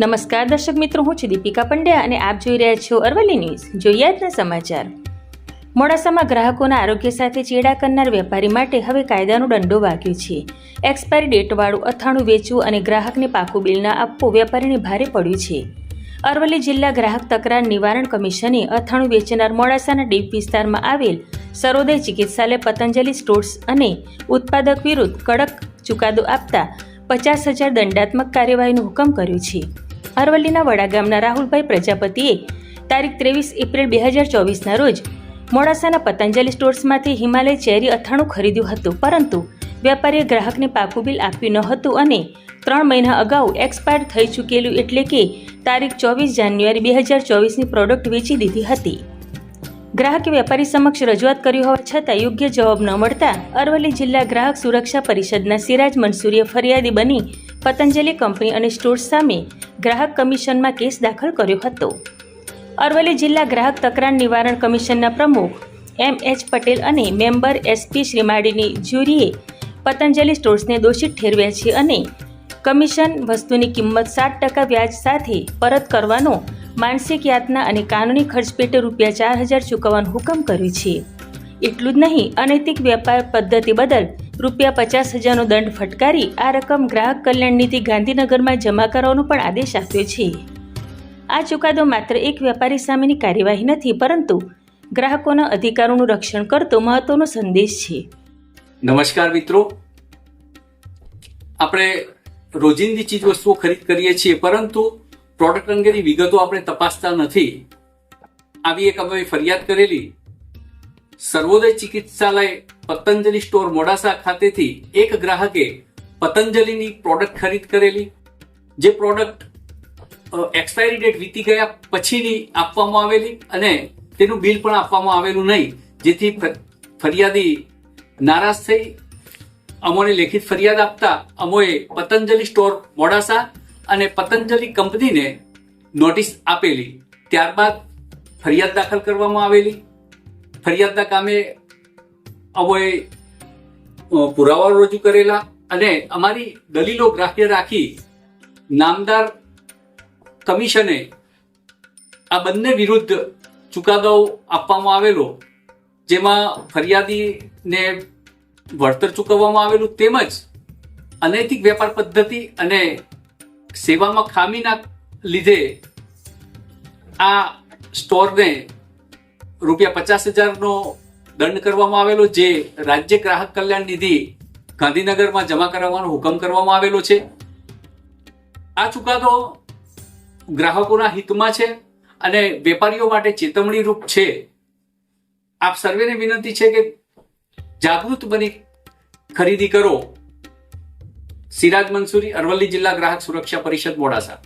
નમસ્કાર દર્શક મિત્રો, હું છું દીપિકા પંડ્યા અને આપ જોઈ રહ્યા છો અરવલ્લી ન્યૂઝ. જોઈએ આજના સમાચાર. મોડાસામાં ગ્રાહકોના આરોગ્ય સાથે ચેડા કરનાર વેપારી માટે હવે કાયદાનો દંડો વાગ્યો છે. એક્સપાયરી ડેટવાળું અથાણું વેચવું અને ગ્રાહકને પાકું બિલ ના આપવું વેપારીને ભારે પડ્યું છે. અરવલ્લી જિલ્લા ગ્રાહક તકરાર નિવારણ કમિશને અથાણું વેચનાર મોડાસાના ડીપ વિસ્તારમાં આવેલ સરોદય ચિકિત્સાલય પતંજલિ સ્ટોર્સ અને ઉત્પાદક વિરુદ્ધ કડક ચુકાદો આપતા 50,000 દંડાત્મક કાર્યવાહીનો હુકમ કર્યો છે. અરવલ્લીના વડા ગામના રાહુલભાઈ પ્રજાપતિએ તારીખ 23 એપ્રિલ 2024ના રોજ મોડાસાના પતંજલિ સ્ટોર્સમાંથી હિમાલય ચેરી અથાણું ખરીદ્યું હતું, પરંતુ વેપારીએ ગ્રાહકને પાકું બિલ આપ્યું ન હતું અને 3 મહિના અગાઉ એક્સપાયર થઈ ચૂકેલું એટલે કે તારીખ 24 જાન્યુઆરી 2024ની પ્રોડક્ટ વેચી દીધી હતી. ગ્રાહકે વેપારી સમક્ષ રજૂઆત કરી હોવા છતાં યોગ્ય જવાબ ન મળતા અરવલ્લી જિલ્લા ગ્રાહક સુરક્ષા પરિષદના સિરાજ મંસૂરીએ ફરિયાદી બની પતંજલિ કંપની અને સ્ટોર્સ સામે ગ્રાહક કમિશનમાં કેસ દાખલ કર્યો હતો. અરવલ્લી જિલ્લા ગ્રાહક તકરાર નિવારણ કમિશનના પ્રમુખ M.H. પટેલ અને મેમ્બર SP શ્રીમાળીની જ્યુરીએ પતંજલિ સ્ટોર્સને દોષિત ઠેરવ્યા છે અને કમિશન વસ્તુની કિંમત 7% વ્યાજ સાથે પરત કરવાનો, માનસિક યાતના અને કાનૂની ખર્ચ પેટે રૂપિયા 4,000 ચૂકવવાનો હુકમ કર્યો છે. એટલું જ નહીં, અનૈતિક વેપાર પદ્ધતિ બદલ રૂપિયા 50,000નો દંડ ફટકારી આ રકમ ગ્રાહક કલ્યાણ નિધિ ગાંધીનગરમાં જમા કરવાનો પણ આદેશ આપ્યો છે. આ ચુકાદો માત્ર એક વેપારી સામેની કાર્યવાહી નથી, પરંતુ ગ્રાહકોના અધિકારોનું રક્ષણ કરતો મહત્વનો સંદેશ છે. નમસ્કાર મિત્રો, આપણે રોજિંદી ચીજ વસ્તુઓ ખરીદ કરીએ છીએ, પરંતુ પ્રોડક્ટ અંગેની વિગતો આપણે તપાસતા નથી. આવી એક અમે ફરિયાદ કરેલી. સર્વોદય ચિકિત્સાલય પતંજલિ સ્ટોર મોડાસા ખાતેથી એક ગ્રાહકે પતંજલિની પ્રોડક્ટ ખરીદ કરેલી, જે પ્રોડક્ટ એક્સપાયરી ડેટ વીતી ગયા પછીની આપવામાં આવેલી અને તેનું બિલ પણ આપવામાં આવેલું નહીં, જેથી ફરિયાદી નારાજ થઈ અમોને લેખિત ફરિયાદ આપતા અમોએ પતંજલિ સ્ટોર મોડાસા અને પતંજલિ કંપનીને નોટિસ આપેલી. ત્યારબાદ ફરિયાદ દાખલ કરવામાં આવેલી. ફરિયાદના કામે અમોએ પુરાવાઓ રજૂ કરેલા અને અમારી દલીલો ગ્રાહ્ય રાખી નામદાર કમિશને આ બંને વિરુદ્ધ ચુકાદો આપવામાં આવેલો, જેમાં ફરિયાદીને વળતર ચૂકવવામાં આવેલું, તેમજ અનૈતિક વેપાર પદ્ધતિ અને સેવામાં ખામીના લીધે આ સ્ટોરને રૂપિયા 50,000નો દંડ કરવામાં આવેલો, જે રાજ્ય ગ્રાહક કલ્યાણ નિધિ ગાંધીનગરમાં જમા કરાવવાનો હુકમ કરવામાં આવેલો છે. આ ચુકાદો ગ્રાહકોના હિતમાં છે અને વેપારીઓ માટે ચેતવણી રૂપ છે. આપ સર્વેને વિનંતી છે કે જાગૃત બની ખરીદી કરો. સિરાજ મંસૂરી, અરવલ્લી જિલ્લા ગ્રાહક સુરક્ષા પરિષદ મોડાસા.